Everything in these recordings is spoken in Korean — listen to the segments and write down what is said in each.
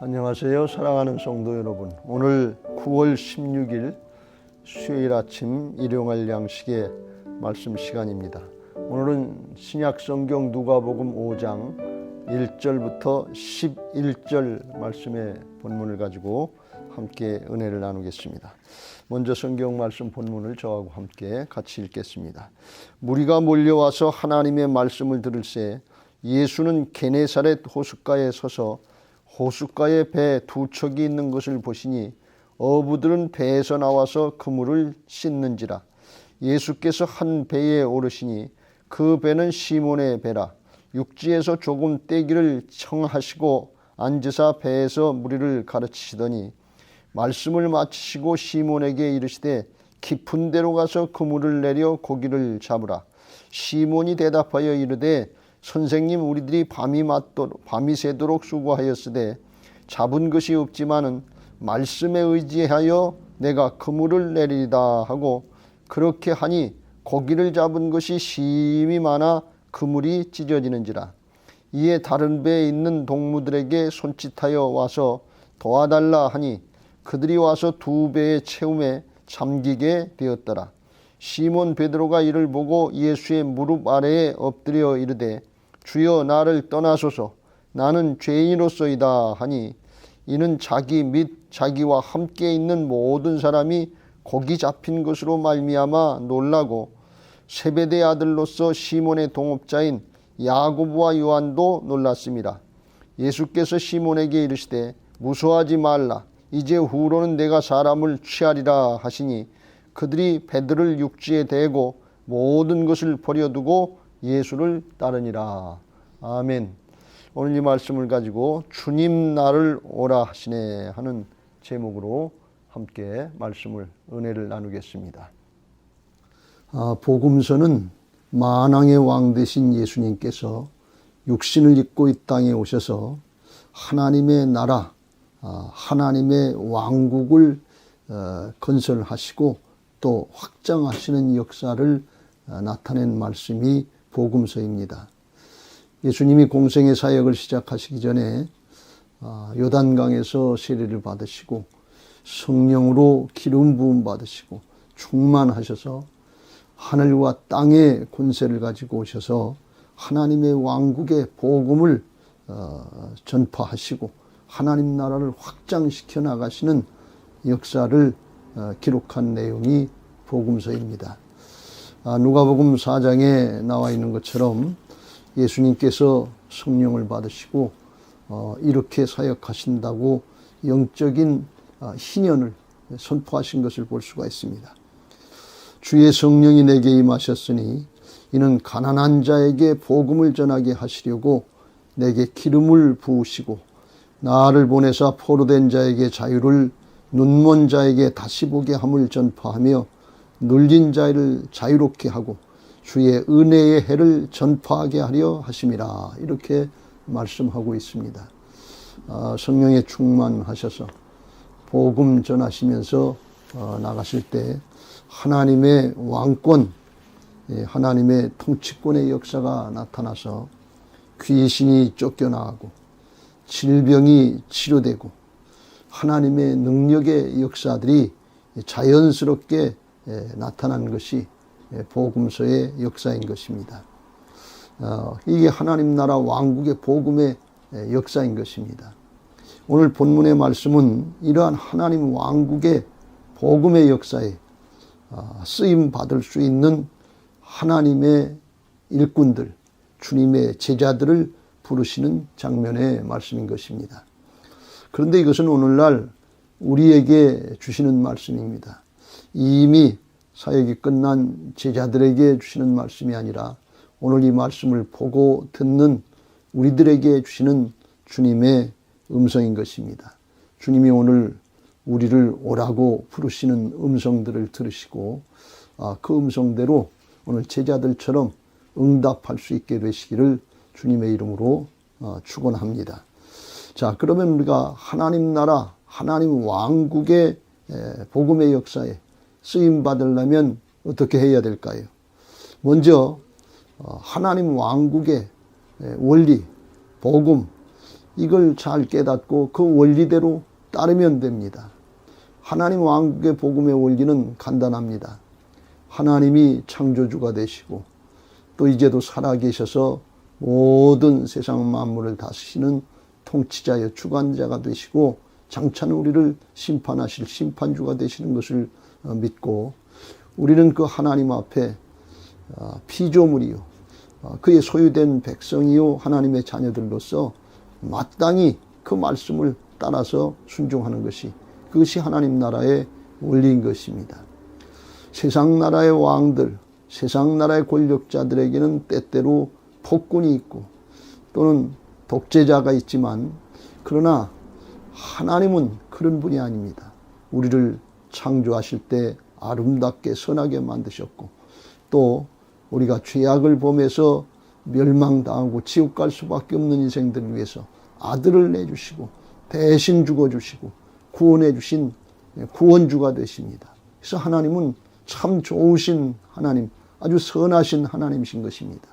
안녕하세요. 사랑하는 성도 여러분, 오늘 9월 16일 수요일 아침 일용할 양식의 말씀 시간입니다. 오늘은 신약성경 누가복음 5장 1절부터 11절 말씀의 본문을 가지고 함께 은혜를 나누겠습니다. 먼저 성경 말씀 본문을 저하고 함께 같이 읽겠습니다. 무리가 몰려와서 하나님의 말씀을 들을새 예수는 게네사렛 호숫가에 서서 호숫가에 배 두 척이 있는 것을 보시니 어부들은 배에서 나와서 그물을 씻는지라. 예수께서 한 배에 오르시니 그 배는 시몬의 배라. 육지에서 조금 떼기를 청하시고 앉으사 배에서 무리를 가르치시더니 말씀을 마치시고 시몬에게 이르시되 깊은 데로 가서 그물을 내려 고기를 잡으라. 시몬이 대답하여 이르되 선생님, 우리들이 밤이 새도록 수고하였으되 잡은 것이 없지만은 말씀에 의지하여 내가 그물을 내리리다 하고 그렇게 하니 고기를 잡은 것이 심히 많아 그물이 찢어지는지라. 이에 다른 배에 있는 동무들에게 손짓하여 와서 도와달라 하니 그들이 와서 두 배의 채움에 잠기게 되었더라. 시몬 베드로가 이를 보고 예수의 무릎 아래에 엎드려 이르되 주여, 나를 떠나소서, 나는 죄인으로소이다 하니 이는 자기 및 자기와 함께 있는 모든 사람이 고기 잡힌 것으로 말미암아 놀라고 세베대 아들로서 시몬의 동업자인 야고보와 요한도 놀랐습니다. 예수께서 시몬에게 이르시되 무서워하지 말라. 이제 후로는 내가 사람을 취하리라 하시니 그들이 배들을 육지에 대고 모든 것을 버려두고 예수를 따르니라. 아멘. 오늘 이 말씀을 가지고 주님 나를 오라 하시네 하는 제목으로 함께 말씀을 은혜를 나누겠습니다. 복음서는 만왕의 왕 되신 예수님께서 육신을 입고 이 땅에 오셔서 하나님의 나라, 하나님의 왕국을 건설하시고 또 확장하시는 역사를 나타낸 말씀이 복음서입니다. 예수님이 공생의 사역을 시작하시기 전에 요단강에서 세례를 받으시고 성령으로 기름 부음 받으시고 충만하셔서 하늘과 땅의 권세를 가지고 오셔서 하나님의 왕국의 복음을 전파하시고 하나님 나라를 확장시켜 나가시는 역사를 기록한 내용이 복음서입니다. 누가복음 4장에 나와 있는 것처럼 예수님께서 성령을 받으시고 이렇게 사역하신다고 영적인 희년을 선포하신 것을 볼 수가 있습니다. 주의 성령이 내게 임하셨으니 이는 가난한 자에게 복음을 전하게 하시려고 내게 기름을 부으시고 나를 보내사 포로된 자에게 자유를, 눈먼 자에게 다시 보게 함을 전파하며 눌린 자를 자유롭게 하고 주의 은혜의 해를 전파하게 하려 하심이라. 이렇게 말씀하고 있습니다. 성령에 충만하셔서 복음 전하시면서 나가실 때 하나님의 왕권, 하나님의 통치권의 역사가 나타나서 귀신이 쫓겨나가고 질병이 치료되고 하나님의 능력의 역사들이 자연스럽게 나타난 것이 복음서의 역사인 것입니다. 이게 하나님 나라 왕국의 복음의 역사인 것입니다. 오늘 본문의 말씀은 이러한 하나님 왕국의 복음의 역사에 쓰임 받을 수 있는 하나님의 일꾼들, 주님의 제자들을 부르시는 장면의 말씀인 것입니다. 그런데 이것은 오늘날 우리에게 주시는 말씀입니다. 이미 사역이 끝난 제자들에게 주시는 말씀이 아니라 오늘 이 말씀을 보고 듣는 우리들에게 주시는 주님의 음성인 것입니다. 주님이 오늘 우리를 오라고 부르시는 음성들을 들으시고 그 음성대로 오늘 제자들처럼 응답할 수 있게 되시기를 주님의 이름으로 축원합니다. 자, 그러면 우리가 하나님 나라, 하나님 왕국의 복음의 역사에 쓰임 받으려면 어떻게 해야 될까요? 먼저 하나님 왕국의 원리, 복음, 이걸 잘 깨닫고 그 원리대로 따르면 됩니다. 하나님 왕국의 복음의 원리는 간단합니다. 하나님이 창조주가 되시고 또 이제도 살아계셔서 모든 세상 만물을 다스리시는 통치자여 주관자가 되시고 장차는 우리를 심판하실 심판주가 되시는 것을 믿고 우리는 그 하나님 앞에 피조물이요 그의 소유된 백성이요 하나님의 자녀들로서 마땅히 그 말씀을 따라서 순종하는 것이 그것이 하나님 나라의 원리인 것입니다. 세상 나라의 왕들, 세상 나라의 권력자들에게는 때때로 폭군이 있고 또는 독재자가 있지만 그러나 하나님은 그런 분이 아닙니다. 우리를 창조하실 때 아름답게 선하게 만드셨고 또 우리가 죄악을 범해서 멸망당하고 지옥 갈 수밖에 없는 인생들을 위해서 아들을 내주시고 대신 죽어주시고 구원해 주신 구원주가 되십니다. 그래서 하나님은 참 좋으신 하나님, 아주 선하신 하나님이신 것입니다.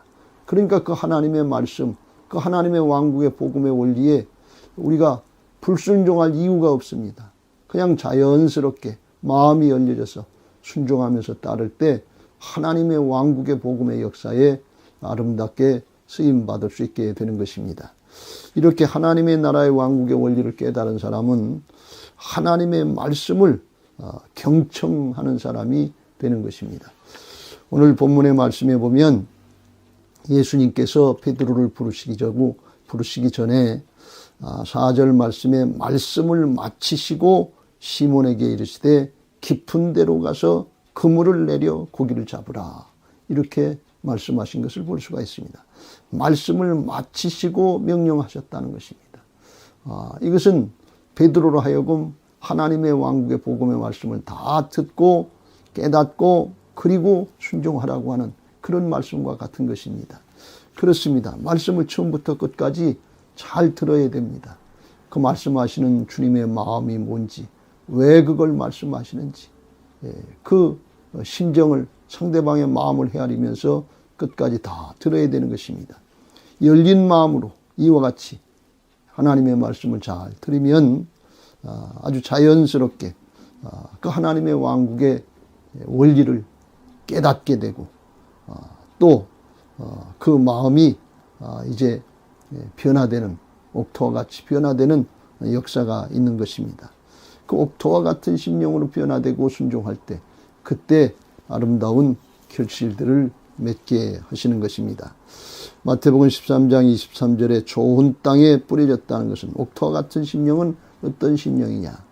그러니까 그 하나님의 말씀, 그 하나님의 왕국의 복음의 원리에 우리가 불순종할 이유가 없습니다. 그냥 자연스럽게 마음이 열려져서 순종하면서 따를 때 하나님의 왕국의 복음의 역사에 아름답게 쓰임받을 수 있게 되는 것입니다. 이렇게 하나님의 나라의 왕국의 원리를 깨달은 사람은 하나님의 말씀을 경청하는 사람이 되는 것입니다. 오늘 본문의 말씀에 보면 예수님께서 베드로를 부르시기 전에 4절 말씀에 말씀을 마치시고 시몬에게 이르시되 깊은 데로 가서 그물을 내려 고기를 잡으라 이렇게 말씀하신 것을 볼 수가 있습니다. 말씀을 마치시고 명령하셨다는 것입니다. 이것은 베드로로 하여금 하나님의 왕국의 복음의 말씀을 다 듣고 깨닫고 그리고 순종하라고 하는 그런 말씀과 같은 것입니다. 그렇습니다. 말씀을 처음부터 끝까지 잘 들어야 됩니다. 그 말씀하시는 주님의 마음이 뭔지, 왜 그걸 말씀하시는지, 그 심정을 상대방의 마음을 헤아리면서 끝까지 다 들어야 되는 것입니다. 열린 마음으로 이와 같이 하나님의 말씀을 잘 들으면 아주 자연스럽게 그 하나님의 왕국의 원리를 깨닫게 되고 또 그 마음이 이제 변화되는 옥토와 같이 변화되는 역사가 있는 것입니다. 그 옥토와 같은 심령으로 변화되고 순종할 때 그때 아름다운 결실들을 맺게 하시는 것입니다. 마태복음 13장 23절에 좋은 땅에 뿌려졌다는 것은 옥토와 같은 심령은 어떤 심령이냐?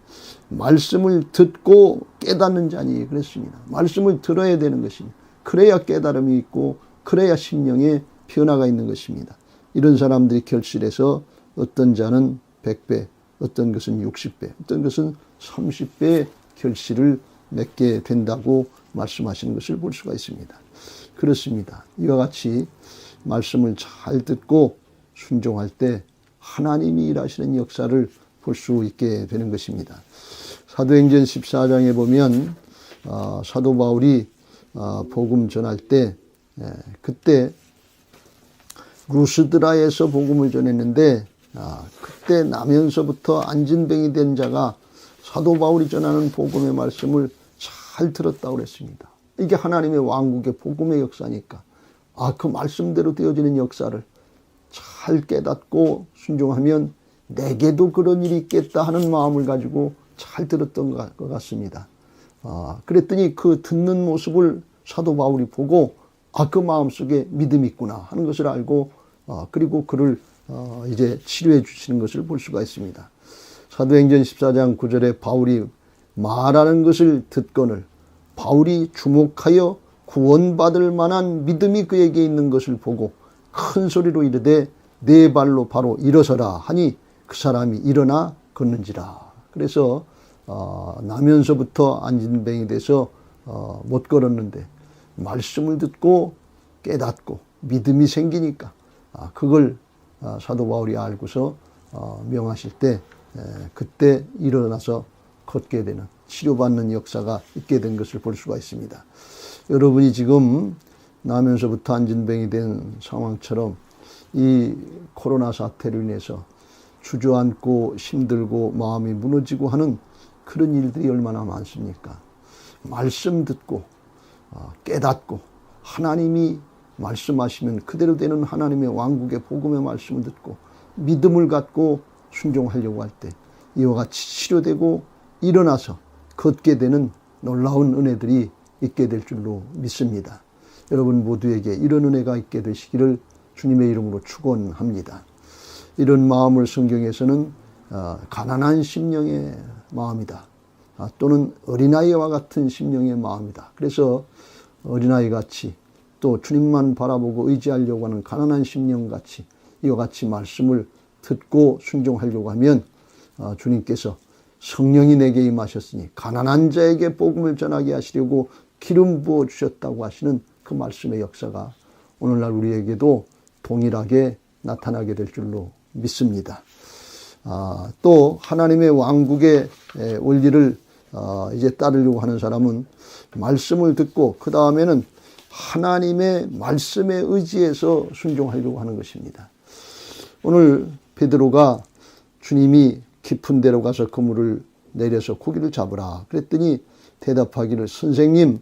말씀을 듣고 깨닫는 자니 그랬습니다. 말씀을 들어야 되는 것입니다. 그래야 깨달음이 있고 그래야 심령에 변화가 있는 것입니다. 이런 사람들이 결실해서 어떤 자는 100배, 어떤 것은 60배, 어떤 것은 30배의 결실을 맺게 된다고 말씀하시는 것을 볼 수가 있습니다. 그렇습니다. 이와 같이 말씀을 잘 듣고 순종할 때 하나님이 일하시는 역사를 볼 수 있게 되는 것입니다. 사도행전 14장에 보면 사도 바울이 복음 전할 때 그때 루스드라에서 복음을 전했는데 그때 나면서부터 안진뱅이 된 자가 사도 바울이 전하는 복음의 말씀을 잘 들었다고 그랬습니다. 이게 하나님의 왕국의 복음의 역사니까 그 말씀대로 되어지는 역사를 잘 깨닫고 순종하면 내게도 그런 일이 있겠다 하는 마음을 가지고 잘 들었던 것 같습니다. 그랬더니 그 듣는 모습을 사도 바울이 보고 그 마음속에 믿음이 있구나 하는 것을 알고 그리고 그를 이제 치료해 주시는 것을 볼 수가 있습니다. 사도행전 14장 9절에 바울이 말하는 것을 듣거늘 바울이 주목하여 구원받을 만한 믿음이 그에게 있는 것을 보고 큰 소리로 이르되 네 발로 바로 일어서라 하니 그 사람이 일어나 걷는지라. 그래서 나면서부터 안진뱅이 돼서 못 걸었는데 말씀을 듣고 깨닫고 믿음이 생기니까 그걸 사도 바울이 알고서 명하실 때 그때 일어나서 걷게 되는 치료받는 역사가 있게 된 것을 볼 수가 있습니다. 여러분이 지금 나면서부터 안진뱅이 된 상황처럼 이 코로나 사태로 인해서 주저앉고 힘들고 마음이 무너지고 하는 그런 일들이 얼마나 많습니까? 말씀 듣고 깨닫고 하나님이 말씀하시면 그대로 되는 하나님의 왕국의 복음의 말씀을 듣고 믿음을 갖고 순종하려고 할 때 이와 같이 치료되고 일어나서 걷게 되는 놀라운 은혜들이 있게 될 줄로 믿습니다. 여러분 모두에게 이런 은혜가 있게 되시기를 주님의 이름으로 축원합니다. 이런 마음을 성경에서는 가난한 심령의 마음이다, 또는 어린아이와 같은 심령의 마음이다. 그래서 어린아이같이 또 주님만 바라보고 의지하려고 하는 가난한 심령같이 이와 같이 말씀을 듣고 순종하려고 하면 주님께서 성령이 내게 임하셨으니 가난한 자에게 복음을 전하게 하시려고 기름 부어 주셨다고 하시는 그 말씀의 역사가 오늘날 우리에게도 동일하게 나타나게 될 줄로 믿습니다. 또 하나님의 왕국의 원리를 이제 따르려고 하는 사람은 말씀을 듣고 그 다음에는 하나님의 말씀에 의지해서 순종하려고 하는 것입니다. 오늘 베드로가 주님이 깊은 데로 가서 그물을 내려서 고기를 잡으라 그랬더니 대답하기를, 선생님,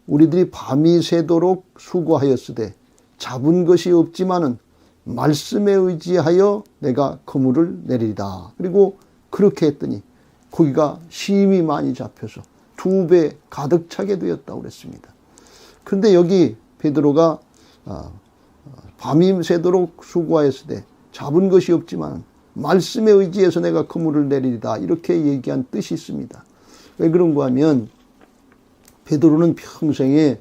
우리들이 밤이 새도록 수고하였으되 잡은 것이 없지만은 말씀에 의지하여 내가 그물을 내리리다. 그리고 그렇게 했더니 고기가 심히 많이 잡혀서 2배 가득 차게 되었다고 그랬습니다. 그런데 여기 베드로가 밤이 새도록 수고하였으되 잡은 것이 없지만 말씀에 의지해서 내가 그물을 내리리다, 이렇게 얘기한 뜻이 있습니다. 왜 그런가 하면 베드로는 평생에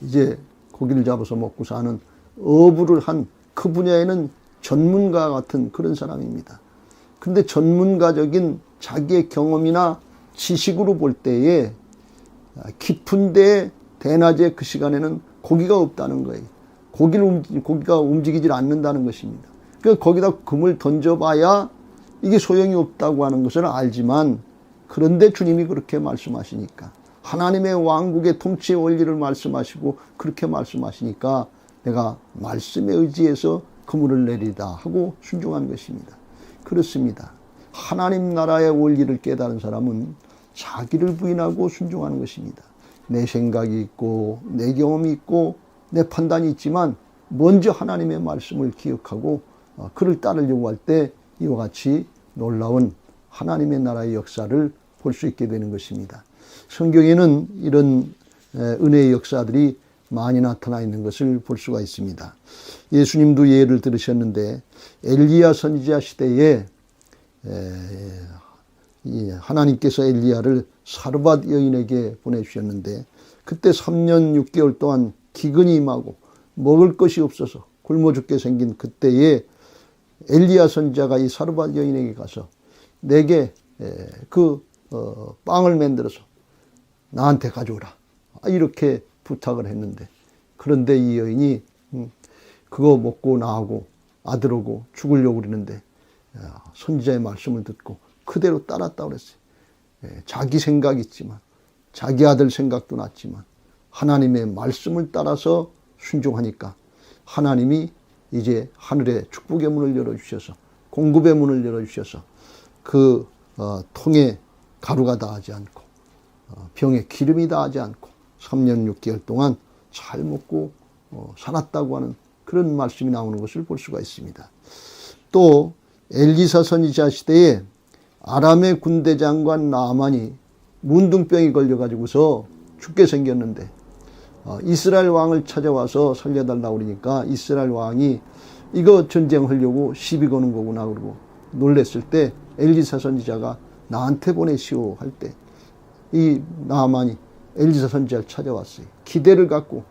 이제 고기를 잡아서 먹고 사는 어부를 한 그 분야에는 전문가 같은 그런 사람입니다. 그런데 전문가적인 자기의 경험이나 지식으로 볼 때에 깊은 데 대낮에 그 시간에는 고기가 없다는 거예요. 고기가 움직이질 않는다는 것입니다. 그러니까 거기다 금을 던져봐야 이게 소용이 없다고 하는 것을 알지만, 그런데 주님이 그렇게 말씀하시니까, 하나님의 왕국의 통치의 원리를 말씀하시고 그렇게 말씀하시니까 내가 말씀에 의지해서 그물을 내리다 하고 순종한 것입니다. 그렇습니다. 하나님 나라의 원리를 깨달은 사람은 자기를 부인하고 순종하는 것입니다. 내 생각이 있고 내 경험이 있고 내 판단이 있지만 먼저 하나님의 말씀을 기억하고 그를 따르려고 할 때 이와 같이 놀라운 하나님의 나라의 역사를 볼 수 있게 되는 것입니다. 성경에는 이런 은혜의 역사들이 많이 나타나 있는 것을 볼 수가 있습니다. 예수님도 예를 들으셨는데 엘리야 선지자 시대에 하나님께서 엘리야를 사르밧 여인에게 보내주셨는데 그때 3년 6개월 동안 기근이 임하고 먹을 것이 없어서 굶어 죽게 생긴 그때에 엘리야 선지자가 이 사르밧 여인에게 가서 내게 빵을 만들어서 나한테 가져오라, 이렇게 부탁을 했는데, 그런데 이 여인이 그거 먹고 나하고 아들하고 죽으려고 그러는데 선지자의 말씀을 듣고 그대로 따랐다고 그랬어요. 자기 생각이 있지만, 자기 아들 생각도 났지만 하나님의 말씀을 따라서 순종하니까 하나님이 이제 하늘의 축복의 문을 열어주셔서, 공급의 문을 열어주셔서 그 통에 가루가 닿지 않고 병에 기름이 닿지 않고 3년 6개월 동안 잘 먹고 살았다고 하는 그런 말씀이 나오는 것을 볼 수가 있습니다. 또 엘리사 선지자 시대에 아람의 군대 장관 나아만이 문둥병이 걸려가지고서 죽게 생겼는데 이스라엘 왕을 찾아와서 살려달라고 그러니까 이스라엘 왕이 이거 전쟁하려고 시비 거는 거구나 그러고 놀랬을 때 엘리사 선지자가 나한테 보내시오 할 때 이 나아만이 엘리사 선지자를 찾아왔어요. 기대를 갖고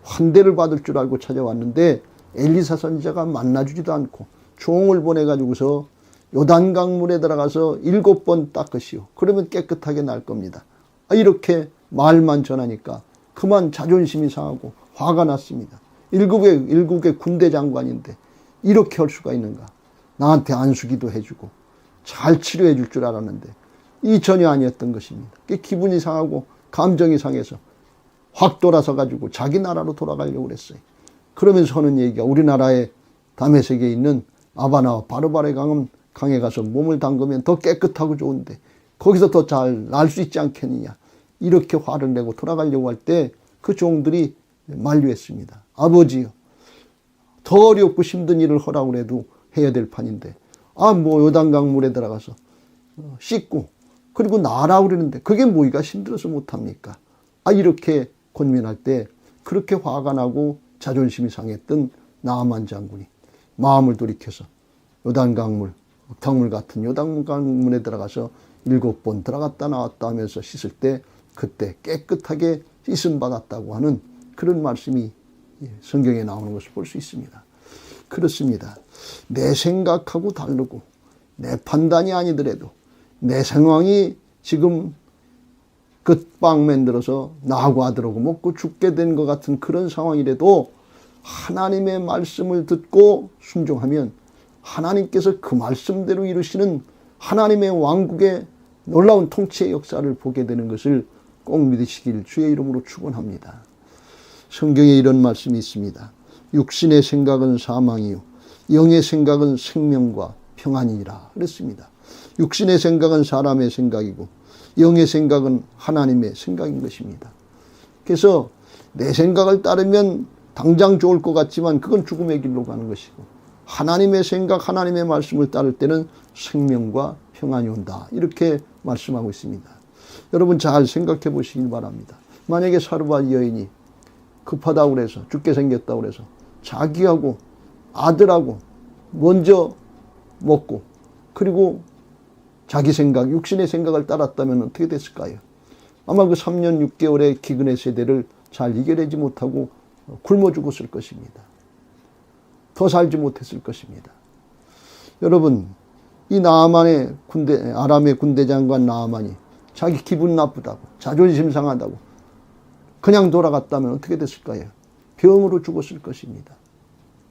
환대를 받을 줄 알고 찾아왔는데 엘리사 선지자가 만나주지도 않고 종을 보내가지고서 요단강 물에 들어가서 7번 닦으시오. 그러면 깨끗하게 날 겁니다. 이렇게 말만 전하니까 그만 자존심이 상하고 화가 났습니다. 일국의 군대 장관인데 이렇게 할 수가 있는가. 나한테 안수기도 해주고 잘 치료해 줄 줄 알았는데 이 전혀 아니었던 것입니다. 기분이 상하고 감정이 상해서 확 돌아서 가지고 자기 나라로 돌아가려고 그랬어요. 그러면서 하는 얘기가 우리나라의 다메섹에 있는 아바나와 바르바의 강에 가서 몸을 담그면 더 깨끗하고 좋은데 거기서 더 잘 날 수 있지 않겠느냐. 이렇게 화를 내고 돌아가려고 할 때 그 종들이 만류했습니다. 아버지요, 더 어렵고 힘든 일을 하라고 해도 해야 될 판인데 뭐 요단강물에 들어가서 씻고 그리고 나라고 그러는데 그게 뭐가 힘들어서 못합니까? 이렇게 권면할 때 그렇게 화가 나고 자존심이 상했던 나아만 장군이 마음을 돌이켜서 요단강물, 흙탕물 같은 요단강물에 들어가서 7번 들어갔다 나왔다 하면서 씻을 때 그때 깨끗하게 씻음 받았다고 하는 그런 말씀이 성경에 나오는 것을 볼 수 있습니다. 그렇습니다. 내 생각하고 다르고 내 판단이 아니더라도 내 상황이 지금 끝방 만들어서 나하고 아들하고 먹고 죽게 된 것 같은 그런 상황이라도 하나님의 말씀을 듣고 순종하면 하나님께서 그 말씀대로 이루시는 하나님의 왕국의 놀라운 통치의 역사를 보게 되는 것을 꼭 믿으시길 주의 이름으로 축원합니다. 성경에 이런 말씀이 있습니다. 육신의 생각은 사망이요 영의 생각은 생명과 평안이라 그랬습니다. 육신의 생각은 사람의 생각이고 영의 생각은 하나님의 생각인 것입니다. 그래서 내 생각을 따르면 당장 좋을 것 같지만 그건 죽음의 길로 가는 것이고 하나님의 생각, 하나님의 말씀을 따를 때는 생명과 평안이 온다. 이렇게 말씀하고 있습니다. 여러분 잘 생각해 보시길 바랍니다. 만약에 사르밧 여인이 급하다고 그래서 죽게 생겼다고 그래서 자기하고 아들하고 먼저 먹고 그리고 자기 생각, 육신의 생각을 따랐다면 어떻게 됐을까요? 아마 그 3년 6개월의 기근의 세대를 잘 이겨내지 못하고 굶어 죽었을 것입니다. 더 살지 못했을 것입니다. 여러분, 이 나아만의 아람의 군대 장관 나아만이 자기 기분 나쁘다고, 자존심 상하다고 그냥 돌아갔다면 어떻게 됐을까요? 병으로 죽었을 것입니다.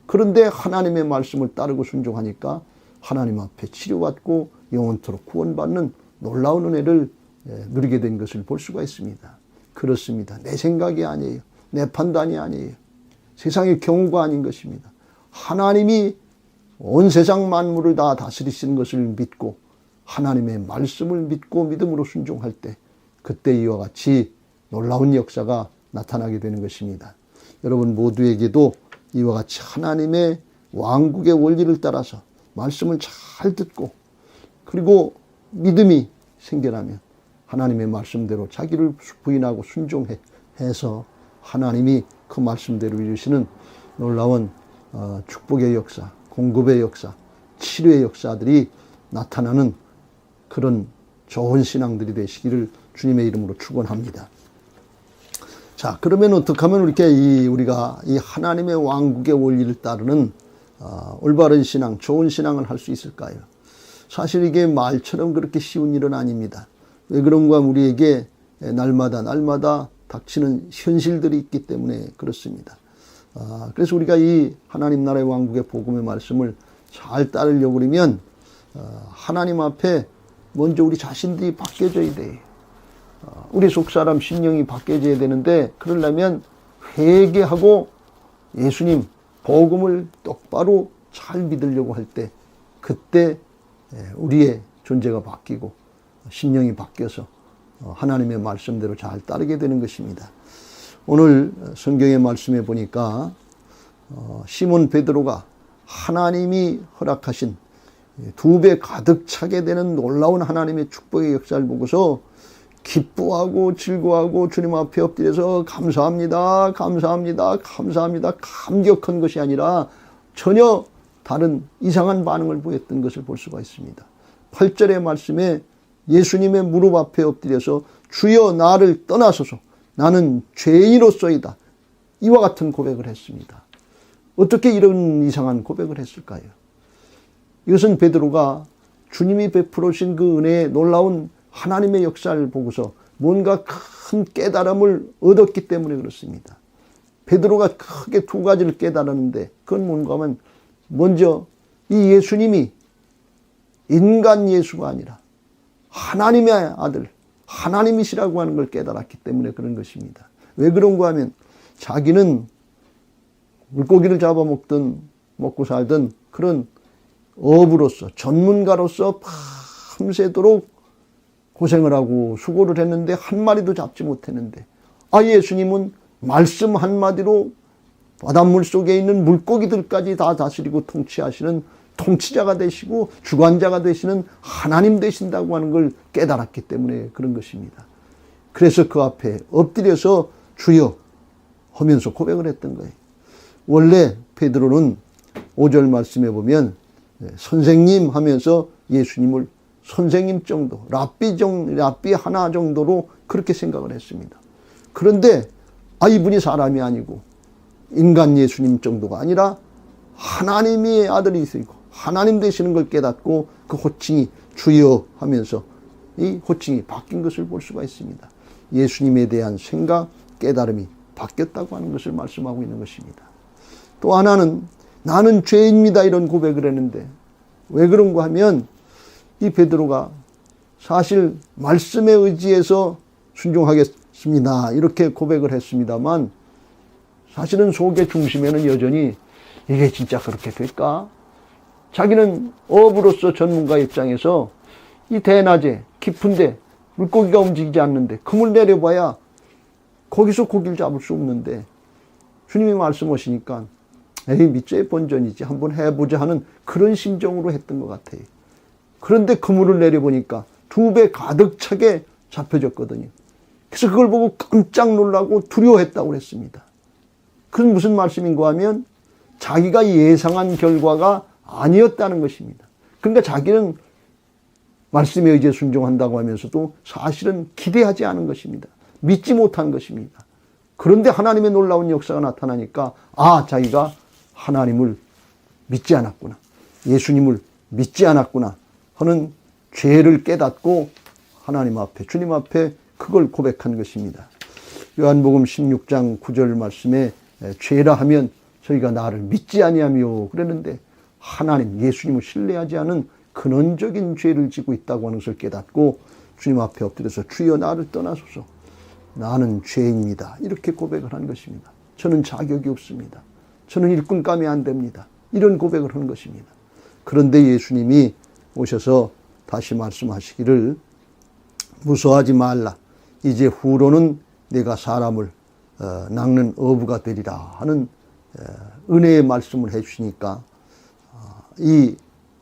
그런데 하나님의 말씀을 따르고 순종하니까 하나님 앞에 치료받고 영원토록 구원받는 놀라운 은혜를 누리게 된 것을 볼 수가 있습니다. 그렇습니다. 내 생각이 아니에요. 내 판단이 아니에요. 세상의 경우가 아닌 것입니다. 하나님이 온 세상 만물을 다 다스리시는 것을 믿고 하나님의 말씀을 믿고 믿음으로 순종할 때 그때 이와 같이 놀라운 역사가 나타나게 되는 것입니다. 여러분 모두에게도 이와 같이 하나님의 왕국의 원리를 따라서 말씀을 잘 듣고 그리고 믿음이 생겨나면 하나님의 말씀대로 자기를 부인하고 순종해서 하나님이 그 말씀대로 이루시는 놀라운 축복의 역사, 공급의 역사, 치료의 역사들이 나타나는 그런 좋은 신앙들이 되시기를 주님의 이름으로 축원합니다. 자, 그러면 어떻게 하면 우리가 이 하나님의 왕국의 원리를 따르는 올바른 신앙, 좋은 신앙을 할 수 있을까요? 사실 이게 말처럼 그렇게 쉬운 일은 아닙니다. 왜 그런가 하면 우리에게 날마다 닥치는 현실들이 있기 때문에 그렇습니다. 그래서 우리가 이 하나님 나라의 왕국의 복음의 말씀을 잘 따르려고 그러면 하나님 앞에 먼저 우리 자신들이 바뀌어져야 돼요. 우리 속사람 신령이 바뀌어져야 되는데 그러려면 회개하고 예수님 복음을 똑바로 잘 믿으려고 할 때 그때 우리의 존재가 바뀌고 신령이 바뀌어서 하나님의 말씀대로 잘 따르게 되는 것입니다. 오늘 성경의 말씀에 보니까 시몬 베드로가 하나님이 허락하신 2배 가득 차게 되는 놀라운 하나님의 축복의 역사를 보고서 기뻐하고 즐거워하고 주님 앞에 엎드려서 감사합니다, 감사합니다, 감사합니다, 감격한 것이 아니라 전혀 다른 이상한 반응을 보였던 것을 볼 수가 있습니다. 8절의 말씀에 예수님의 무릎 앞에 엎드려서 주여 나를 떠나소서 나는 죄인으로서이다. 이와 같은 고백을 했습니다. 어떻게 이런 이상한 고백을 했을까요? 이것은 베드로가 주님이 베풀어 주신 그 은혜의 놀라운 하나님의 역사를 보고서 뭔가 큰 깨달음을 얻었기 때문에 그렇습니다. 베드로가 크게 2가지를 깨달았는데 그건 뭔가 하면 먼저 이 예수님이 인간 예수가 아니라 하나님의 아들, 하나님이시라고 하는 걸 깨달았기 때문에 그런 것입니다. 왜 그런가 하면 자기는 물고기를 잡아먹든 먹고 살든 그런 어부로서 전문가로서 밤새도록 고생을 하고 수고를 했는데 한 마리도 잡지 못했는데 예수님은 말씀 한마디로 바닷물 속에 있는 물고기들까지 다 다스리고 통치하시는 통치자가 되시고 주관자가 되시는 하나님 되신다고 하는 걸 깨달았기 때문에 그런 것입니다. 그래서 그 앞에 엎드려서 주여 하면서 고백을 했던 거예요. 원래 베드로는 5절 말씀에 보면 선생님 하면서 예수님을 선생님 정도, 랍비 하나 정도로 그렇게 생각을 했습니다. 그런데 이분이 사람이 아니고 인간 예수님 정도가 아니라 하나님의 아들이시고 하나님 되시는 걸 깨닫고 그 호칭이 주여 하면서 이 호칭이 바뀐 것을 볼 수가 있습니다. 예수님에 대한 생각, 깨달음이 바뀌었다고 하는 것을 말씀하고 있는 것입니다. 또 하나는 나는 죄인입니다 이런 고백을 했는데 왜 그런가 하면 이 베드로가 사실 말씀에 의지해서 순종하겠습니다 이렇게 고백을 했습니다만 사실은 속의 중심에는 여전히 이게 진짜 그렇게 될까? 자기는 어부로서 전문가 입장에서 이 대낮에 깊은데 물고기가 움직이지 않는데 그물 내려봐야 거기서 고기를 잡을 수 없는데 주님이 말씀하시니까 밑죄의 본전이지 한번 해보자 하는 그런 심정으로 했던 것 같아요. 그런데 그물을 내려보니까 2배 가득 차게 잡혀졌거든요. 그래서 그걸 보고 깜짝 놀라고 두려워했다고 했습니다. 그건 무슨 말씀인가 하면 자기가 예상한 결과가 아니었다는 것입니다. 그러니까 자기는 말씀에 의지해 순종한다고 하면서도 사실은 기대하지 않은 것입니다. 믿지 못한 것입니다. 그런데 하나님의 놀라운 역사가 나타나니까 자기가 하나님을 믿지 않았구나. 예수님을 믿지 않았구나 하는 죄를 깨닫고 하나님 앞에 주님 앞에 그걸 고백한 것입니다. 요한복음 16장 9절 말씀에 죄라 하면 저희가 나를 믿지 아니하며 그랬는데 하나님 예수님을 신뢰하지 않은 근원적인 죄를 지고 있다고 하는 것을 깨닫고 주님 앞에 엎드려서 주여 나를 떠나소서 나는 죄인입니다 이렇게 고백을 한 것입니다. 저는 자격이 없습니다. 저는 일꾼감이 안 됩니다. 이런 고백을 한 것입니다. 그런데 예수님이 오셔서 다시 말씀하시기를 무서워하지 말라. 이제 후로는 내가 사람을 낚는 어부가 되리라 하는 은혜의 말씀을 해주시니까 이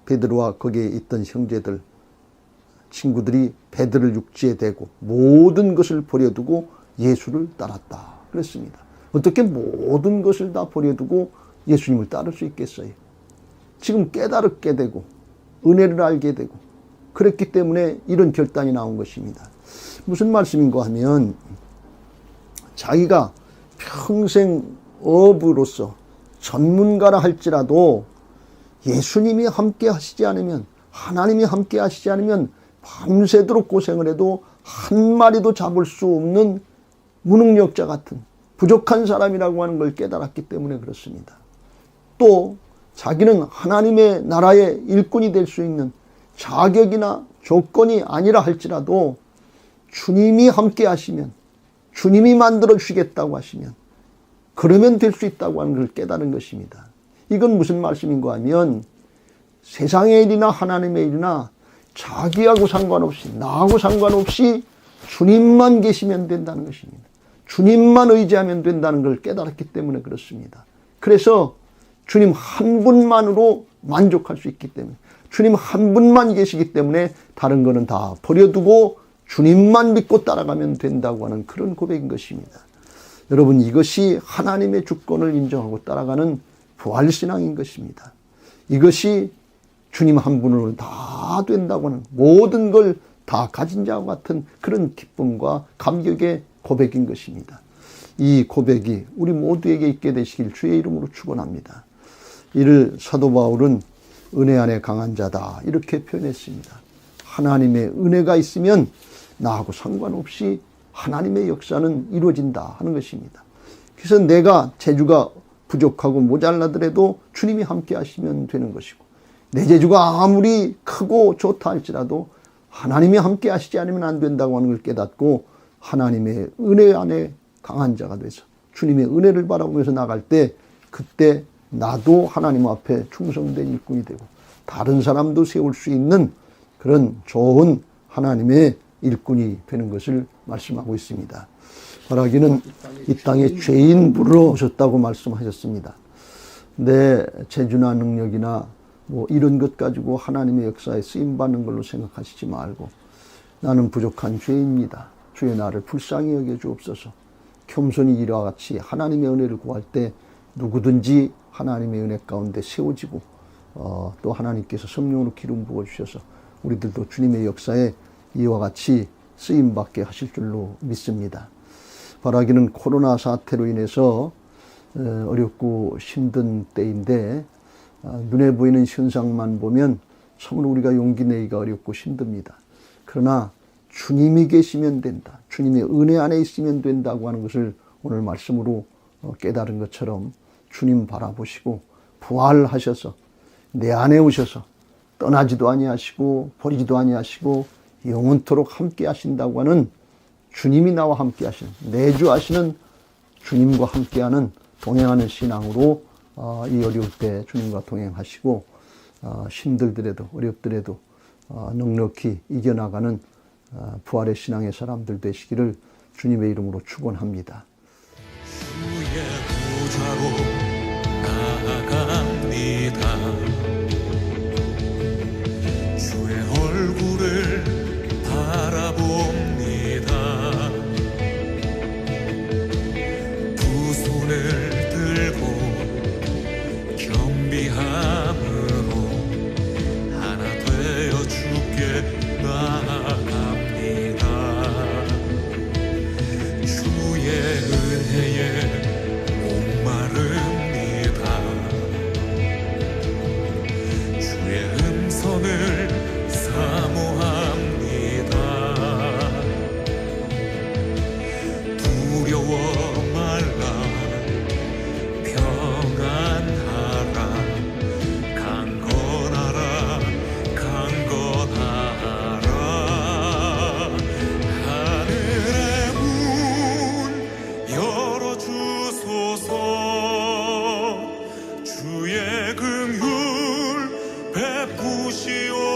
베드로와 거기에 있던 형제들 친구들이 베드로를 육지에 대고 모든 것을 버려두고 예수를 따랐다 그랬습니다. 어떻게 모든 것을 다 버려두고 예수님을 따를 수 있겠어요? 지금 깨달게 되고 은혜를 알게 되고 그랬기 때문에 이런 결단이 나온 것입니다. 무슨 말씀인가 하면 자기가 평생 어부로서 전문가라 할지라도 예수님이 함께 하시지 않으면 하나님이 함께 하시지 않으면 밤새도록 고생을 해도 한 마리도 잡을 수 없는 무능력자 같은 부족한 사람이라고 하는 걸 깨달았기 때문에 그렇습니다. 또 자기는 하나님의 나라의 일꾼이 될 수 있는 자격이나 조건이 아니라 할지라도 주님이 함께 하시면 주님이 만들어 주시겠다고 하시면 그러면 될 수 있다고 하는 걸 깨달은 것입니다. 이건 무슨 말씀인가 하면 세상의 일이나 하나님의 일이나 자기하고 상관없이 나하고 상관없이 주님만 계시면 된다는 것입니다. 주님만 의지하면 된다는 걸 깨달았기 때문에 그렇습니다. 그래서 주님 한 분만으로 만족할 수 있기 때문에 주님 한 분만 계시기 때문에 다른 거는 다 버려두고 주님만 믿고 따라가면 된다고 하는 그런 고백인 것입니다. 여러분 이것이 하나님의 주권을 인정하고 따라가는 부활신앙인 것입니다. 이것이 주님 한 분으로 다 된다고 하는 모든 걸 다 가진 자와 같은 그런 기쁨과 감격의 고백인 것입니다. 이 고백이 우리 모두에게 있게 되시길 주의 이름으로 축원합니다. 이를 사도 바울은 은혜 안에 강한 자다 이렇게 표현했습니다. 하나님의 은혜가 있으면 나하고 상관없이 하나님의 역사는 이루어진다 하는 것입니다. 그래서 내가 재주가 부족하고 모자라더라도 주님이 함께 하시면 되는 것이고 내 재주가 아무리 크고 좋다 할지라도 하나님이 함께 하시지 않으면 안 된다고 하는 걸 깨닫고 하나님의 은혜 안에 강한 자가 돼서 주님의 은혜를 바라보면서 나갈 때 그때 나도 하나님 앞에 충성된 일꾼이 되고 다른 사람도 세울 수 있는 그런 좋은 하나님의 일꾼이 되는 것을 말씀하고 있습니다. 바라기는 이 땅에 죄인 부르러 오셨다고 말씀하셨습니다. 내 재주나 능력이나 뭐 이런 것 가지고 하나님의 역사에 쓰임받는 걸로 생각하시지 말고 나는 부족한 죄인입니다. 주의 나를 불쌍히 여겨 주옵소서. 겸손히 이와 같이 하나님의 은혜를 구할 때 누구든지 하나님의 은혜 가운데 세워지고 또 하나님께서 성령으로 기름 부어주셔서 우리들도 주님의 역사에 이와 같이 쓰임받게 하실 줄로 믿습니다. 바라기는 코로나 사태로 인해서 어렵고 힘든 때인데 눈에 보이는 현상만 보면 참으로 우리가 용기 내기가 어렵고 힘듭니다. 그러나 주님이 계시면 된다. 주님의 은혜 안에 있으면 된다고 하는 것을 오늘 말씀으로 깨달은 것처럼 주님 바라보시고 부활하셔서 내 안에 오셔서 떠나지도 아니하시고 버리지도 아니하시고 영원토록 함께 하신다고 하는 주님이 나와 함께 하시는 내주하시는 주님과 함께하는 동행하는 신앙으로 이 어려울 때 주님과 동행하시고 힘들더라도 어렵더라도 넉넉히 이겨나가는 부활의 신앙의 사람들 되시기를 주님의 이름으로 축원합니다. 주의 보좌로 나아갑니다. 주의 얼굴을 바라봅니다. 두 손을 들고 겸비함으로 하나 되어 주께 나아갑니다. 주의 은혜에 목마릅니다. 주의 음성을 사모합니다. 두려워 말라 평안하라 강건하라 강건하라. 하늘의 문 열어주소서. 주의 긍휼 베푸시옵소서.